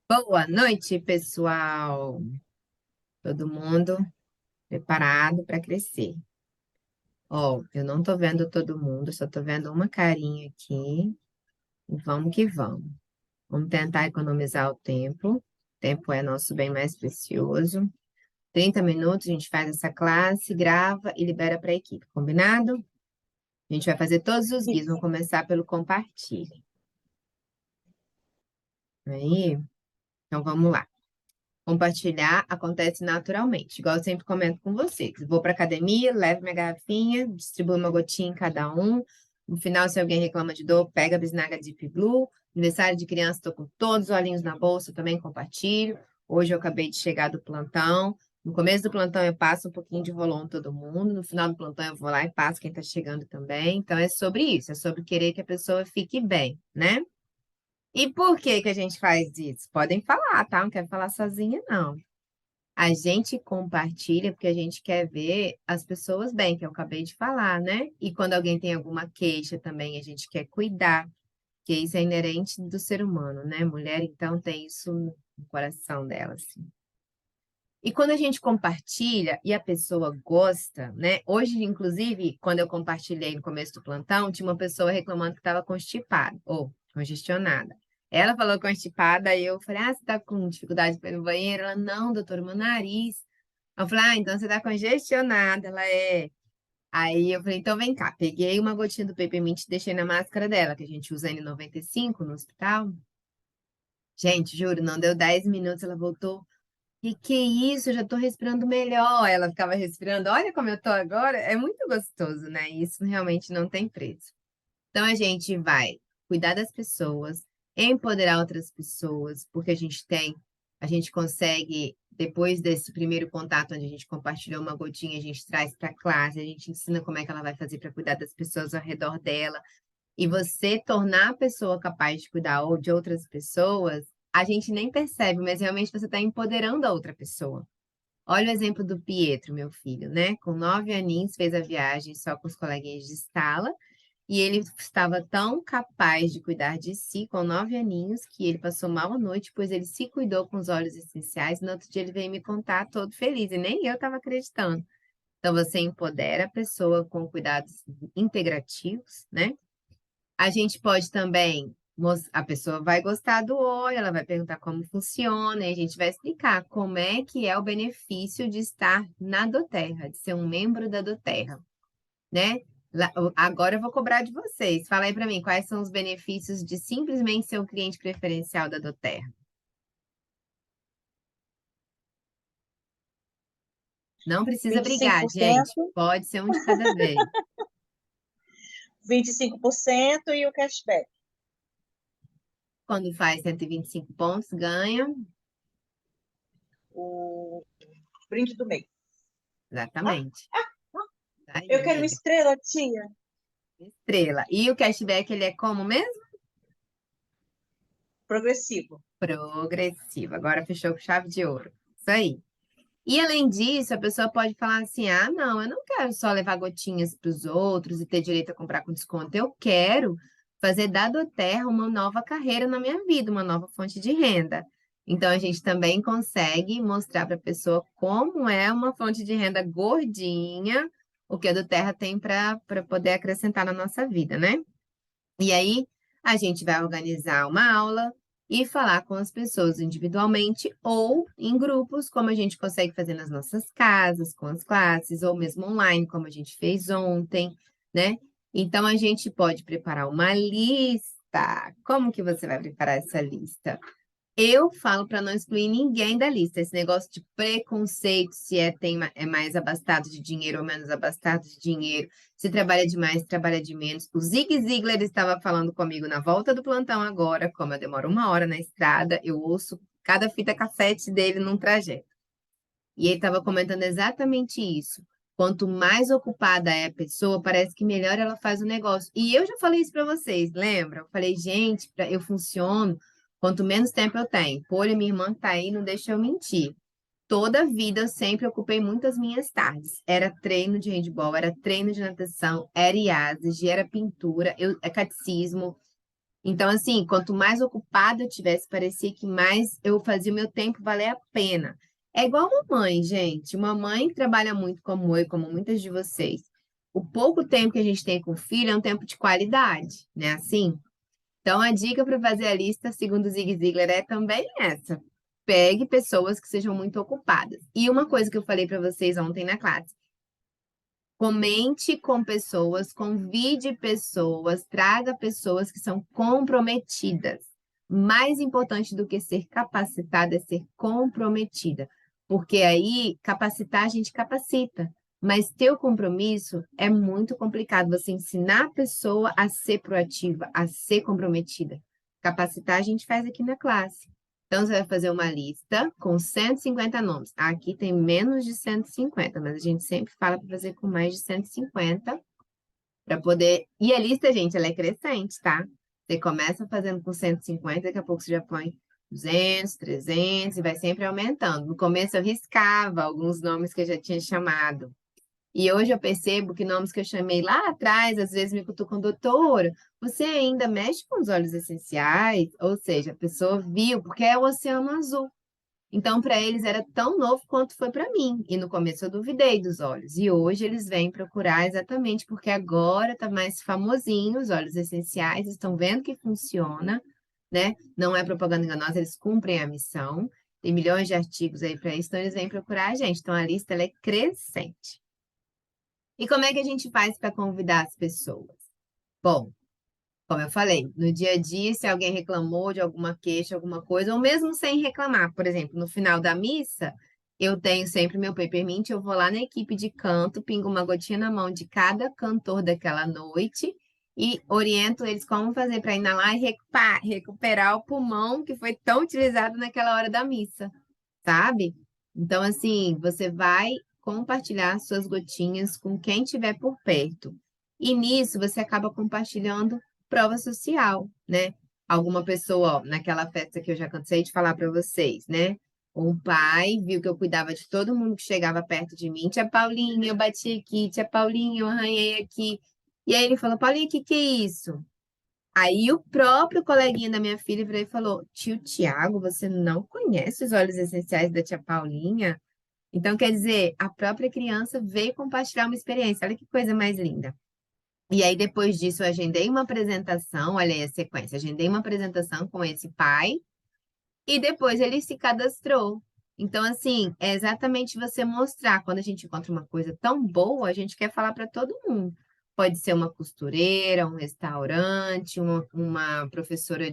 Boa noite, pessoal. Todo mundo preparado para crescer? Ó, eu não tô vendo todo mundo, só tô vendo uma carinha aqui. E vamos que vamos. Vamos tentar economizar o tempo. O tempo é nosso bem mais precioso. 30 minutos a gente faz essa classe, grava e libera para a equipe, combinado? A gente vai fazer todos os guias. Vamos Isso. começar pelo compartilhe. Aí, então vamos lá. Compartilhar acontece naturalmente, igual eu sempre comento com vocês. Vou para academia, levo minha garrafinha, distribuo uma gotinha em cada um. No final, se alguém reclama de dor, pega a bisnaga Deep Blue. Aniversário de criança, estou com todos os olhinhos na bolsa, também compartilho. Hoje eu acabei de chegar do plantão. No começo do plantão eu passo um pouquinho de rolão todo mundo. No final do plantão eu vou lá e passo quem está chegando também. Então é sobre isso, é sobre querer que a pessoa fique bem, né? E por que que a gente faz isso? Podem falar, tá? Não quero falar sozinha, não. A gente compartilha porque a gente quer ver as pessoas bem, que eu acabei de falar, né? E quando alguém tem alguma queixa também, a gente quer cuidar, que isso é inerente do ser humano, né? Mulher, então, tem isso no coração dela, assim. E quando a gente compartilha e a pessoa gosta, né? Hoje, inclusive, quando eu compartilhei no começo do plantão, tinha uma pessoa reclamando que estava constipada ou congestionada. Ela falou constipada, aí eu falei: Ah, você está com dificuldade para ir no banheiro? Ela: Não, doutor, meu nariz. Eu falei: Ah, então você está congestionada. Ela é. Aí eu falei: Então vem cá. Peguei uma gotinha do Peppermint e deixei na máscara dela, que a gente usa N95 no hospital. Gente, juro, não deu 10 minutos, ela voltou. Que é isso? Eu já tô respirando melhor. Ela ficava respirando. Olha como eu tô agora. É muito gostoso, né? Isso realmente não tem preço. Então a gente vai cuidar das pessoas, empoderar outras pessoas, porque a gente consegue, depois desse primeiro contato onde a gente compartilhou uma gotinha, a gente traz para a classe, a gente ensina como é que ela vai fazer para cuidar das pessoas ao redor dela. E você tornar a pessoa capaz de cuidar ou de outras pessoas, a gente nem percebe, mas realmente você está empoderando a outra pessoa. Olha o exemplo do Pietro, meu filho, né? Com 9 aninhos, fez a viagem só com os coleguinhas de sala, e ele estava tão capaz de cuidar de si com 9 aninhos que ele passou mal à noite, pois ele se cuidou com os óleos essenciais. No outro dia ele veio me contar todo feliz, e nem eu estava acreditando. Então, você empodera a pessoa com cuidados integrativos, né? A gente pode também, a pessoa vai gostar do óleo, ela vai perguntar como funciona, e a gente vai explicar como é que é o benefício de estar na doTERRA, de ser um membro da doTERRA, né? Agora eu vou cobrar de vocês. Fala aí para mim, quais são os benefícios de simplesmente ser um cliente preferencial da doTERRA? Não precisa vinte e cinco brigar, por gente. cento, Pode ser um de cada vez. 25% e o cashback. Quando faz 125 pontos, ganha. O brinde do mês. Ah, Exatamente. Tá aí, eu quero uma amiga. estrela, tia. Estrela. E o cashback, ele é como mesmo? Progressivo. Progressivo. Agora fechou com chave de ouro. Isso aí. E além disso, a pessoa pode falar assim: ah, não, eu não quero só levar gotinhas para os outros e ter direito a comprar com desconto. Eu quero fazer da doTERRA uma nova carreira na minha vida, uma nova fonte de renda. Então, a gente também consegue mostrar para a pessoa como é uma fonte de renda gordinha, o que a doTERRA tem para poder acrescentar na nossa vida, né? E aí, a gente vai organizar uma aula e falar com as pessoas individualmente ou em grupos, como a gente consegue fazer nas nossas casas, com as classes, ou mesmo online, como a gente fez ontem, né? Então, a gente pode preparar uma lista. Como que você vai preparar essa lista? Eu falo para não excluir ninguém da lista. Esse negócio de preconceito, se é mais abastado de dinheiro ou menos abastado de dinheiro, se trabalha demais, se trabalha de menos. O Zig Ziglar estava falando comigo na volta do plantão agora, como eu demoro 1 hora na estrada, eu ouço cada fita cassete dele num trajeto. E ele estava comentando exatamente isso. Quanto mais ocupada é a pessoa, parece que melhor ela faz o negócio. E eu já falei isso para vocês, lembra? Eu falei, gente, eu funciono quanto menos tempo eu tenho. Polha, minha irmã que tá aí, não deixa eu mentir. Toda a vida eu sempre ocupei muitas minhas tardes. Era treino de handball, era treino de natação, era IASES, era pintura, é catecismo. Então, assim, quanto mais ocupada eu tivesse, parecia que mais eu fazia o meu tempo valer a pena. É igual uma mãe, gente. Uma mãe que trabalha muito como eu, como muitas de vocês. O pouco tempo que a gente tem com o filho é um tempo de qualidade, né? Assim, então, a dica para fazer a lista, segundo o Zig Ziglar, é também essa. Pegue pessoas que sejam muito ocupadas. E uma coisa que eu falei para vocês ontem na classe: comente com pessoas, convide pessoas, traga pessoas que são comprometidas. Mais importante do que ser capacitada é ser comprometida. Porque aí, capacitar, a gente capacita. Mas ter o compromisso é muito complicado. Você ensinar a pessoa a ser proativa, a ser comprometida. Capacitar, a gente faz aqui na classe. Então, você vai fazer uma lista com 150 nomes. Aqui tem menos de 150, mas a gente sempre fala para fazer com mais de 150 para poder. E a lista, gente, ela é crescente, tá? Você começa fazendo com 150, daqui a pouco você já põe 200, 300 e vai sempre aumentando. No começo eu riscava alguns nomes que eu já tinha chamado. E hoje eu percebo que nomes que eu chamei lá atrás, às vezes me cutucam, doutora, você ainda mexe com os óleos essenciais? Ou seja, a pessoa viu, porque é o oceano azul. Então, para eles era tão novo quanto foi para mim. E no começo eu duvidei dos óleos. E hoje eles vêm procurar exatamente porque agora está mais famosinho, os óleos essenciais, estão vendo que funciona, né? Não é propaganda enganosa, eles cumprem a missão. Tem milhões de artigos aí para isso, então eles vêm procurar a gente. Então a lista ela é crescente. E como é que a gente faz para convidar as pessoas? Bom, como eu falei, no dia a dia, se alguém reclamou de alguma queixa, alguma coisa, ou mesmo sem reclamar, por exemplo, no final da missa, eu tenho sempre meu peppermint, eu vou lá na equipe de canto, pingo uma gotinha na mão de cada cantor daquela noite e oriento eles como fazer para inalar e recuperar o pulmão que foi tão utilizado naquela hora da missa, sabe? Então, assim, você vai compartilhar suas gotinhas com quem estiver por perto. E nisso você acaba compartilhando prova social, né? Alguma pessoa, ó, naquela festa que eu já cansei de falar para vocês, né? Um pai viu que eu cuidava de todo mundo que chegava perto de mim. Tia Paulinha, eu bati aqui. Tia Paulinha, eu arranhei aqui. E aí ele falou, Paulinha, o que que é isso? Aí o próprio coleguinha da minha filha virou e falou, tio Tiago, você não conhece os óleos essenciais da tia Paulinha? Então, quer dizer, a própria criança veio compartilhar uma experiência. Olha que coisa mais linda. E aí, depois disso, eu agendei uma apresentação, olha aí a sequência, agendei uma apresentação com esse pai e depois ele se cadastrou. Então, assim, é exatamente você mostrar, quando a gente encontra uma coisa tão boa, a gente quer falar para todo mundo. Pode ser uma costureira, um restaurante, uma professora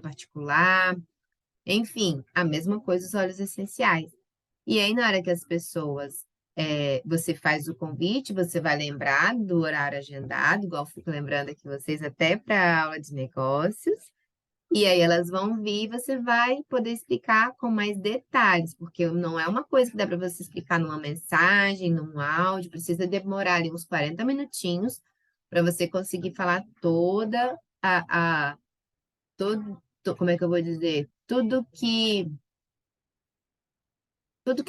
particular, enfim, a mesma coisa os óleos essenciais. E aí, na hora que as pessoas, você faz o convite, você vai lembrar do horário agendado, igual eu fico lembrando aqui vocês, até para a aula de negócios. E aí elas vão vir e você vai poder explicar com mais detalhes, porque não é uma coisa que dá para você explicar numa mensagem, num áudio, precisa demorar ali uns 40 minutinhos para você conseguir falar toda como é que eu vou dizer? Tudo que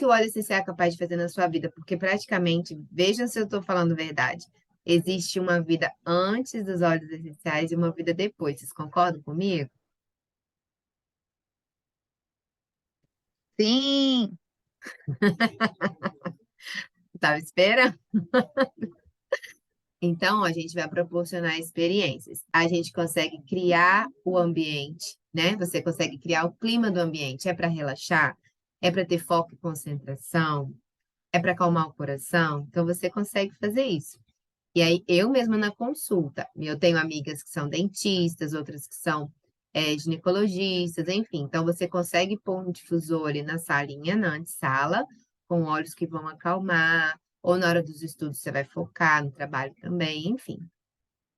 o óleo essencial é capaz de fazer na sua vida, porque praticamente, vejam se eu estou falando verdade, existe uma vida antes dos óleos essenciais e uma vida depois. Vocês concordam comigo? Sim, Estava esperando? Então, a gente vai proporcionar experiências. A gente consegue criar o ambiente, né? Você consegue criar o clima do ambiente. É para relaxar? É para ter foco e concentração? É para acalmar o coração? Então, você consegue fazer isso. E aí, eu mesma na consulta, eu tenho amigas que são dentistas, outras que são ginecologistas, enfim. Então, você consegue pôr um difusor ali na salinha, na antessala, com óleos que vão acalmar, ou na hora dos estudos você vai focar no trabalho também, enfim.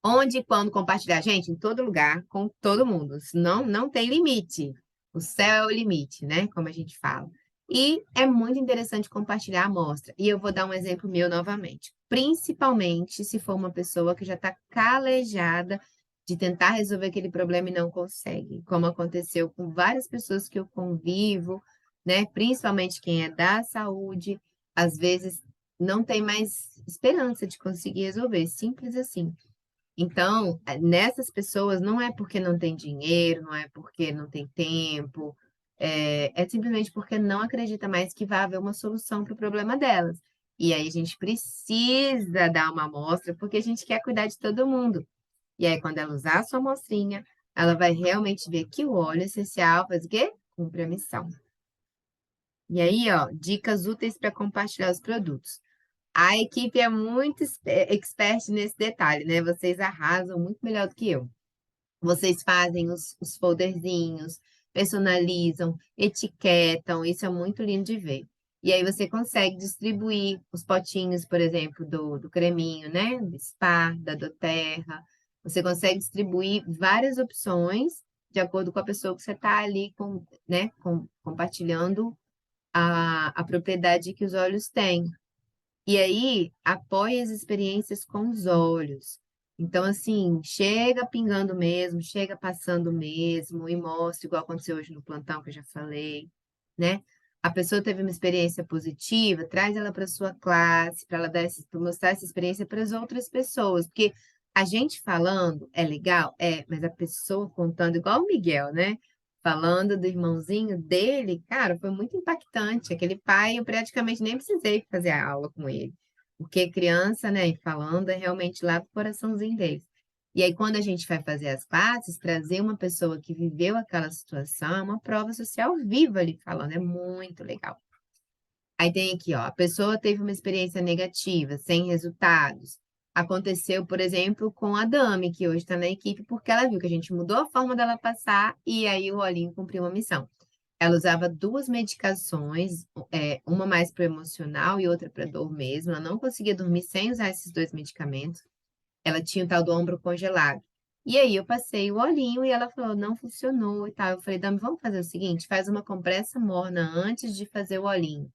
Onde e quando compartilhar? Gente, em todo lugar, com todo mundo. Não tem limite. O céu é o limite, né? Como a gente fala. E é muito interessante compartilhar a amostra. E eu vou dar um exemplo meu novamente. Principalmente se for uma pessoa que já está calejada de tentar resolver aquele problema e não consegue. Como aconteceu com várias pessoas que eu convivo, né? Principalmente quem é da saúde, às vezes não tem mais esperança de conseguir resolver. Simples assim. Então, nessas pessoas, não é porque não tem dinheiro, não é porque não tem tempo, é simplesmente porque não acredita mais que vai haver uma solução para o problema delas. E aí a gente precisa dar uma amostra, porque a gente quer cuidar de todo mundo. E aí, quando ela usar a sua amostrinha, ela vai realmente ver que o óleo essencial faz o quê? Cumpre a missão. E aí, ó, dicas úteis para compartilhar os produtos. A equipe é muito expert nesse detalhe, né? Vocês arrasam muito melhor do que eu. Vocês fazem os folderzinhos, personalizam, etiquetam, isso é muito lindo de ver. E aí você consegue distribuir os potinhos, por exemplo, do creminho, né? Do Spa, da doTERRA. Você consegue distribuir várias opções de acordo com a pessoa que você está ali né? Compartilhando a propriedade que os óleos têm. E aí, apoie as experiências com os olhos. Então, assim, chega pingando mesmo, chega passando mesmo, e mostra, igual aconteceu hoje no plantão, que eu já falei, né? A pessoa teve uma experiência positiva, traz ela para sua classe, para ela pra mostrar essa experiência para as outras pessoas. Porque a gente falando é legal, mas a pessoa contando, igual o Miguel, né? Falando do irmãozinho dele, cara, foi muito impactante. Aquele pai, eu praticamente nem precisei fazer a aula com ele, porque criança, né, e falando é realmente lá do coraçãozinho deles. E aí, quando a gente vai fazer as classes, trazer uma pessoa que viveu aquela situação, é uma prova social viva ali falando, é muito legal. Aí tem aqui, ó, a pessoa teve uma experiência negativa, sem resultados. Aconteceu, por exemplo, com a Dami, que hoje está na equipe, porque ela viu que a gente mudou a forma dela passar e aí o olhinho cumpriu uma missão. Ela usava duas medicações, uma mais para o emocional e outra para dor mesmo. Ela não conseguia dormir sem usar esses dois medicamentos. Ela tinha o tal do ombro congelado. E aí eu passei o olhinho e ela falou, não funcionou e tal. Eu falei, Dami, vamos fazer o seguinte, faz uma compressa morna antes de fazer o olhinho.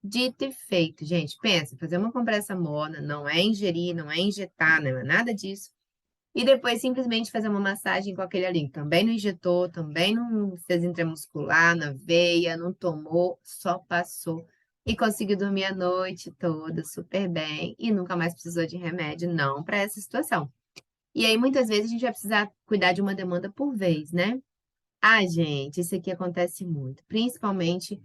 Dito e feito, gente. Pensa, fazer uma compressa morna não é ingerir, não é injetar, não é nada disso. E depois simplesmente fazer uma massagem com aquele ali. Também não injetou, também não fez intramuscular na veia, não tomou, só passou. E conseguiu dormir a noite toda super bem e nunca mais precisou de remédio, não, para essa situação. E aí, muitas vezes, a gente vai precisar cuidar de uma demanda por vez, né? Ah, gente, isso aqui acontece muito, principalmente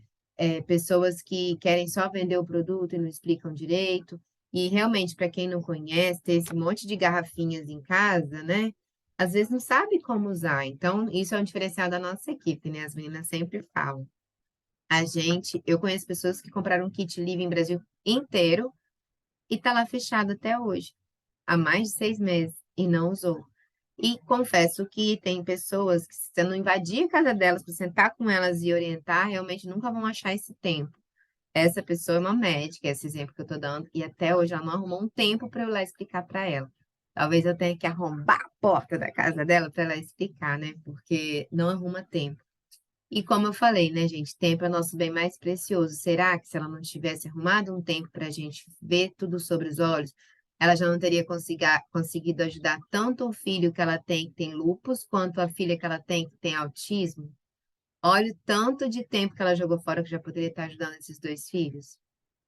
pessoas que querem só vender o produto e não explicam direito. E realmente, para quem não conhece, ter esse monte de garrafinhas em casa, né? Às vezes não sabe como usar. Então, isso é um diferencial da nossa equipe, né? As meninas sempre falam. Eu conheço pessoas que compraram um kit Living Brasil inteiro e tá lá fechado até hoje, há mais de 6 meses, e não usou. E confesso que tem pessoas que, se você não invadir a casa delas para sentar com elas e orientar, realmente nunca vão achar esse tempo. Essa pessoa é uma médica, esse exemplo que eu estou dando, e até hoje ela não arrumou um tempo para eu ir lá explicar para ela. Talvez eu tenha que arrombar a porta da casa dela para ela explicar, né? Porque não arruma tempo. E como eu falei, né, gente, tempo é nosso bem mais precioso. Será que se ela não tivesse arrumado um tempo para a gente ver tudo sobre os olhos, ela já não teria conseguido ajudar tanto o filho que ela tem, que tem lúpus, quanto a filha que ela tem, que tem autismo? Olha o tanto de tempo que ela jogou fora que já poderia estar ajudando esses dois filhos.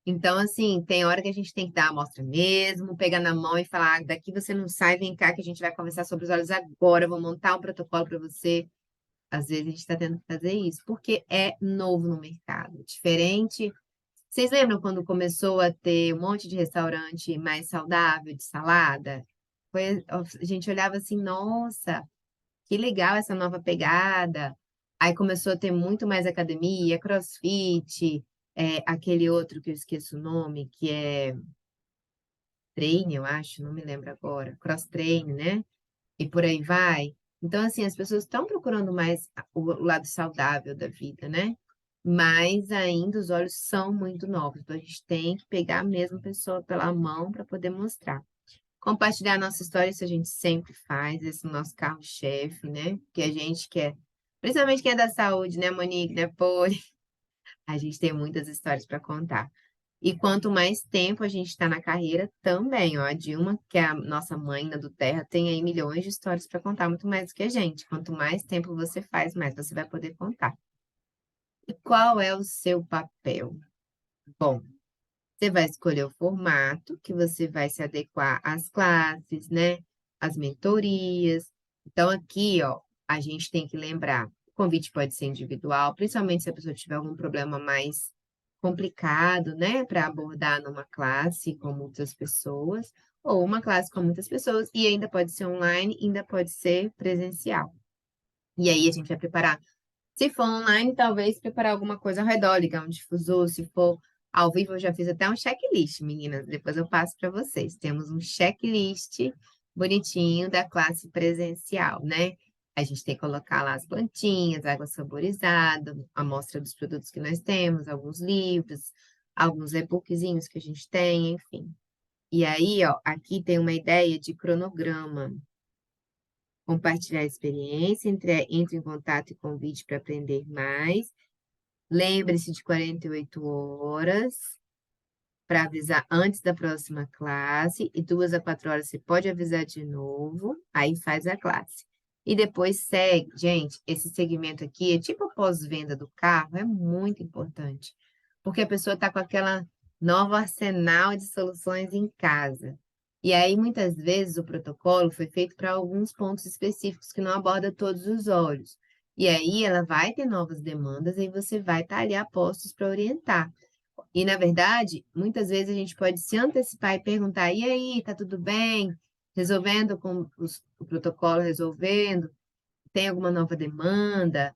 Então, assim, tem hora que a gente tem que dar a amostra mesmo, pegar na mão e falar: "Ah, daqui você não sai, vem cá que a gente vai conversar sobre os olhos agora, vou montar um protocolo para você." Às vezes a gente está tendo que fazer isso, porque é novo no mercado, diferente. Vocês lembram quando começou a ter um monte de restaurante mais saudável, de salada? A gente olhava assim, nossa, que legal essa nova pegada. Aí começou a ter muito mais academia, CrossFit, aquele outro que eu esqueço o nome, que é Train, eu acho, não me lembro agora. Cross Train, né? E por aí vai. Então, assim, as pessoas estão procurando mais o lado saudável da vida, né? Mas ainda os olhos são muito novos, então a gente tem que pegar a mesma pessoa pela mão para poder mostrar. Compartilhar a nossa história, isso a gente sempre faz, esse é o nosso carro-chefe, né? Que a gente quer, principalmente quem é da saúde, né, Monique, né, Poli? A gente tem muitas histórias para contar. E quanto mais tempo a gente está na carreira, também, ó, a Dilma, que é a nossa mãe do Terra, tem aí milhões de histórias para contar, muito mais do que a gente. Quanto mais tempo você faz, mais você vai poder contar. E qual é o seu papel? Bom, você vai escolher o formato que você vai se adequar às classes, né? as mentorias. Então, aqui, ó, a gente tem que lembrar, o convite pode ser individual, principalmente se a pessoa tiver algum problema mais complicado, né, para abordar numa classe com muitas pessoas, ou uma classe com muitas pessoas, e ainda pode ser online, ainda pode ser presencial. E aí a gente vai preparar. Se for online, talvez preparar alguma coisa ao redor, ligar um difusor. Se for ao vivo, eu já fiz até um checklist, meninas. Depois eu passo para vocês. Temos um checklist bonitinho da classe presencial, né? A gente tem que colocar lá as plantinhas, água saborizada, a amostra dos produtos que nós temos, alguns livros, alguns e-bookzinhos que a gente tem, enfim. E aí, ó, aqui tem uma ideia de cronograma. Compartilhar a experiência, entre em contato e convide para aprender mais. Lembre-se de 48 horas para avisar antes da próxima classe e 2 a 4 horas você pode avisar de novo, aí faz a classe. E depois segue. Gente, esse segmento aqui é tipo a pós-venda do carro, é muito importante, porque a pessoa está com aquela nova arsenal de soluções em casa. E aí, muitas vezes, o protocolo foi feito para alguns pontos específicos que não aborda todos os olhos. E aí, ela vai ter novas demandas e você vai estar ali a postos para orientar. E, na verdade, muitas vezes a gente pode se antecipar e perguntar: e aí, tá tudo bem? Resolvendo com o protocolo, resolvendo? Tem alguma nova demanda?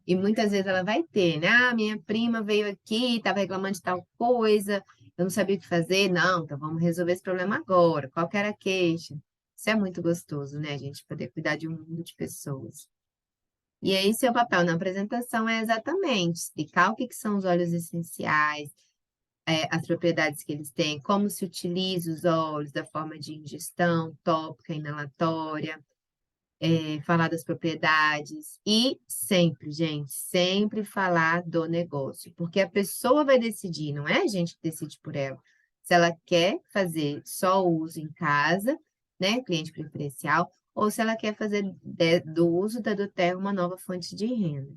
E muitas vezes ela vai ter, né? Ah, minha prima veio aqui, estava reclamando de tal coisa, eu não sabia o que fazer. Não, então vamos resolver esse problema agora. Qual que era a queixa? Isso é muito gostoso, né, gente? Poder cuidar de um mundo de pessoas. E aí, seu papel na apresentação é exatamente explicar o que são os óleos essenciais, as propriedades que eles têm, como se utiliza os óleos, da forma de ingestão, tópica, inalatória, falar das propriedades e sempre, gente, sempre falar do negócio, porque a pessoa vai decidir, não é a gente que decide por ela. Se ela quer fazer só o uso em casa, né, cliente preferencial, ou se ela quer fazer do uso da doTERRA uma nova fonte de renda.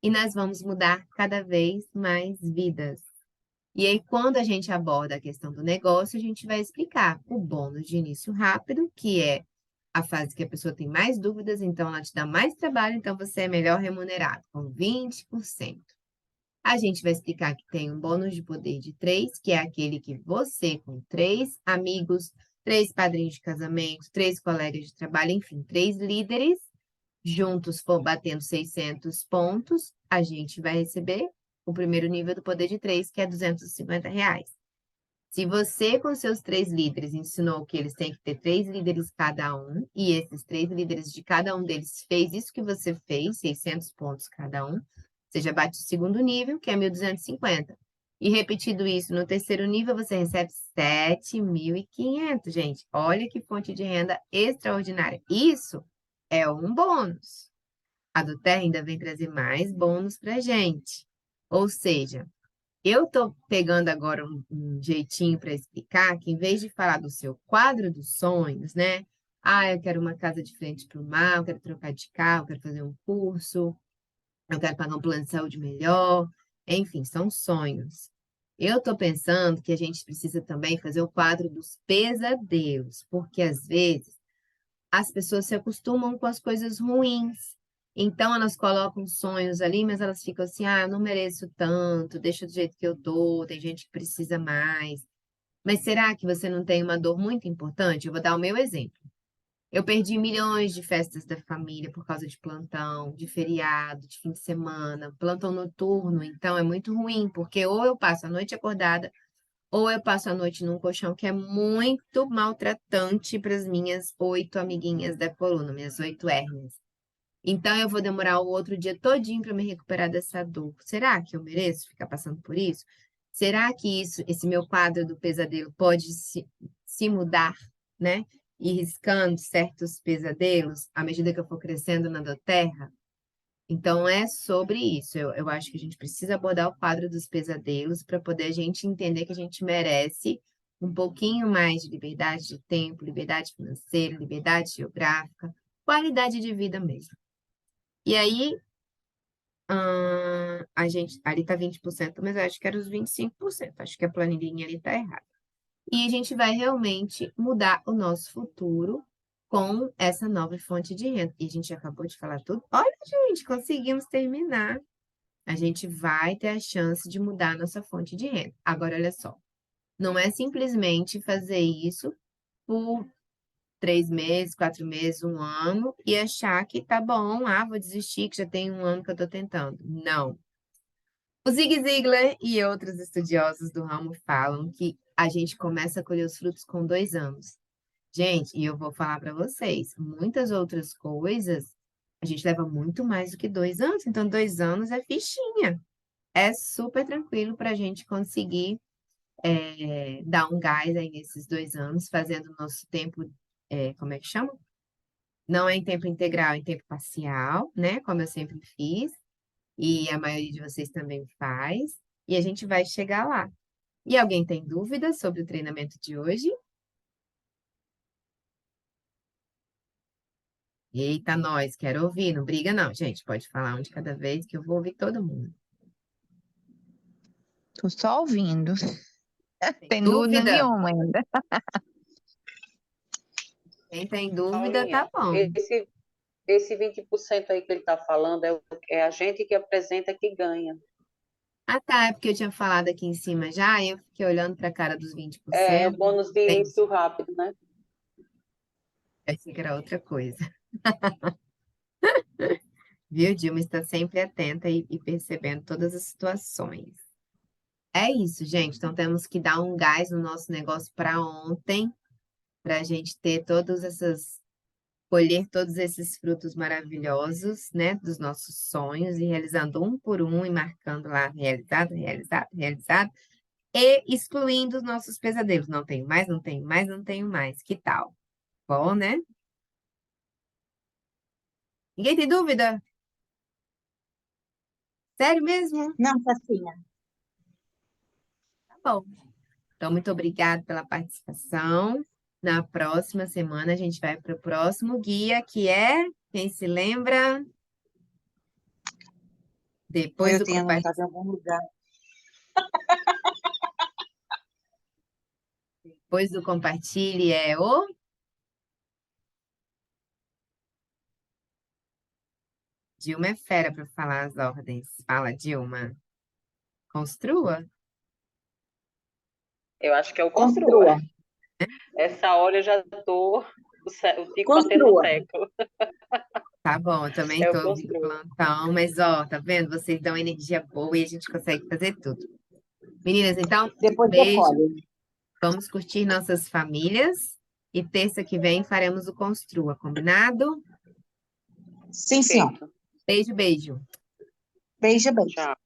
E nós vamos mudar cada vez mais vidas. E aí, quando a gente aborda a questão do negócio, a gente vai explicar o bônus de início rápido, que é a fase que a pessoa tem mais dúvidas, então ela te dá mais trabalho, então você é melhor remunerado, com 20%. A gente vai explicar que tem um bônus de poder de 3, que é aquele que você, com 3 amigos, 3 padrinhos de casamento, 3 colegas de trabalho, enfim, 3 líderes, juntos for batendo 600 pontos, a gente vai receber o primeiro nível do poder de 3, que é R$ 250. Se você, com seus 3 líderes, ensinou que eles têm que ter 3 líderes cada um, e esses 3 líderes de cada um deles fez isso que você fez, 600 pontos cada um, você já bate o segundo nível, que é 1.250. E repetido isso no terceiro nível, você recebe 7.500, gente. Olha que fonte de renda extraordinária. Isso é um bônus. A doTERRA ainda vem trazer mais bônus para gente. Ou seja, eu estou pegando agora um jeitinho para explicar que, em vez de falar do seu quadro dos sonhos, né? Ah, eu quero uma casa de frente para o mar, eu quero trocar de carro, eu quero fazer um curso, eu quero pagar um plano de saúde melhor. Enfim, são sonhos. Eu estou pensando que a gente precisa também fazer o quadro dos pesadelos, porque às vezes as pessoas se acostumam com as coisas ruins. Então, elas colocam sonhos ali, mas elas ficam assim, ah, eu não mereço tanto, deixa do jeito que eu tô, tem gente que precisa mais. Mas será que você não tem uma dor muito importante? Eu vou dar o meu exemplo. Eu perdi milhões de festas da família por causa de plantão, de feriado, de fim de semana, plantão noturno. Então, é muito ruim, porque ou eu passo a noite acordada, ou eu passo a noite num colchão que é muito maltratante para as minhas 8 amiguinhas da coluna, minhas 8 hérnias. Então, eu vou demorar o outro dia todinho para me recuperar dessa dor. Será que eu mereço ficar passando por isso? Será que esse meu quadro do pesadelo pode se mudar, né? E riscando certos pesadelos à medida que eu for crescendo na doTERRA? Então, é sobre isso. Eu acho que a gente precisa abordar o quadro dos pesadelos para poder a gente entender que a gente merece um pouquinho mais de liberdade de tempo, liberdade financeira, liberdade geográfica, qualidade de vida mesmo. E aí, a gente, ali está 20%, mas eu acho que era os 25%. Acho que a planilhinha ali está errada. E a gente vai realmente mudar o nosso futuro com essa nova fonte de renda. E a gente acabou de falar tudo. Olha, gente, conseguimos terminar. A gente vai ter a chance de mudar a nossa fonte de renda. Agora, olha só. Não é simplesmente fazer isso por 3 meses, 4 meses, um ano e achar que tá bom, vou desistir, que já tem um ano que eu tô tentando. Não. O Zig Ziglar e outros estudiosos do ramo falam que a gente começa a colher os frutos com 2 anos. Gente, e eu vou falar para vocês, muitas outras coisas a gente leva muito mais do que 2 anos. Então, 2 anos é fichinha. É super tranquilo para a gente conseguir dar um gás aí nesses 2 anos, fazendo o nosso tempo, como é que chama? Não é em tempo integral, é em tempo parcial, né? Como eu sempre fiz, e a maioria de vocês também faz, e a gente vai chegar lá. E alguém tem dúvidas sobre o treinamento de hoje? Eita, nós, quero ouvir, não briga não, gente, pode falar um de cada vez que eu vou ouvir todo mundo. Tô só ouvindo. Tem Tem dúvida dúvida? nenhuma ainda. Quem tem dúvida, tá Paulinha, bom. esse 20% aí que ele está falando é a gente que apresenta que ganha. Ah, tá, é porque eu tinha falado aqui em cima já, e eu fiquei olhando para a cara dos É o 20%. bônus de Entendi. início rápido, né? Achei que era outra coisa. Viu? Dilma está sempre atenta e percebendo todas as situações. É isso, gente. Então temos que dar um gás no nosso negócio para ontem, para a gente ter colher todos esses frutos maravilhosos, né, dos nossos sonhos e realizando um por um e marcando lá realizado, realizado, realizado e excluindo os nossos pesadelos. Não tenho mais, não tenho mais, não tenho mais. Que tal? Bom, né? Ninguém tem dúvida? Sério mesmo? Não, Facinha. Tá bom. Então, muito obrigada pela participação. Na próxima semana, a gente vai para o próximo guia, que é, quem se lembra? Depois Eu do tenho compartilhamento. anotado em algum lugar. Depois do compartilhe é o... Dilma é fera para falar as ordens. Fala, Dilma. Construa. Eu acho que é o Construa. construa. Essa hora eu já eu fico batendo no Construa. teco. Tá bom, eu também É o estou ouvindo construa. plantão, mas ó, tá vendo? Vocês dão energia boa e a gente consegue fazer tudo. Meninas, então, Depois beijo. decolhe. Vamos curtir nossas famílias e terça que vem faremos o Construa, combinado? Sim, senhor. Perfeito. Beijo, beijo. Beijo, beijo. Tchau.